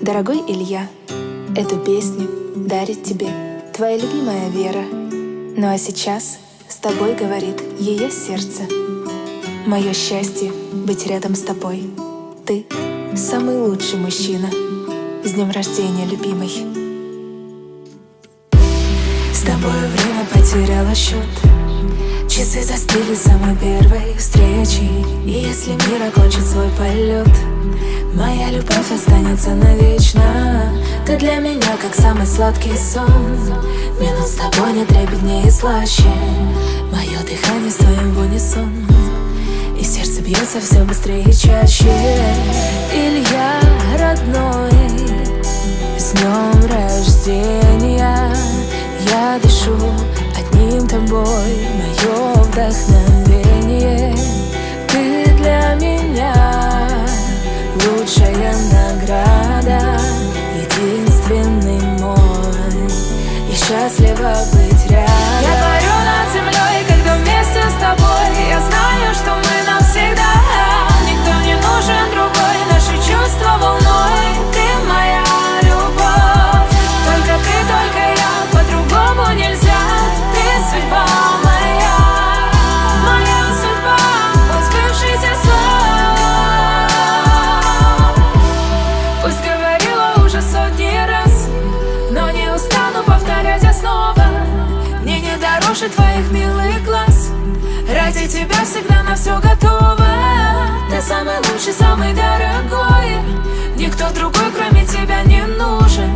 Дорогой Илья, эту песню дарит тебе твоя любимая Вера. Ну а сейчас с тобой говорит ее сердце. Мое счастье быть рядом с тобой. Ты самый лучший мужчина. С днем рождения, любимый. С тобой время потеряло счет. Часы застыли самой первой встречи. И если мир окончит свой полет, моя любовь останется навечно. Ты для меня как самый сладкий сон. Минут с тобой нет трепетнее и слаще. Мое дыхание с твоим в унисон. И сердце бьется все быстрее и чаще. Илья, родной, с днем рождения. Я дышу одним тобой, мое вдохновение. Ты для меня лучшая награда, единственный мой, и счастлива быть рядом. Я парю над землей, когда вместе с тобой. Я знаю, что мы навсегда. Никто не нужен другой, наши чувства волной. Ты моя любовь, только ты, только я, по-другому нельзя. Ты судьба моя, моя судьба, позбывшийся слов. Пусть говорила уже сотни раз, но не устану повторять я снова. Мне не дороже твоих милых глаз. Ради тебя всегда на все готова. Ты самый лучший, самый дорогой. Никто другой, кроме тебя, не нужен.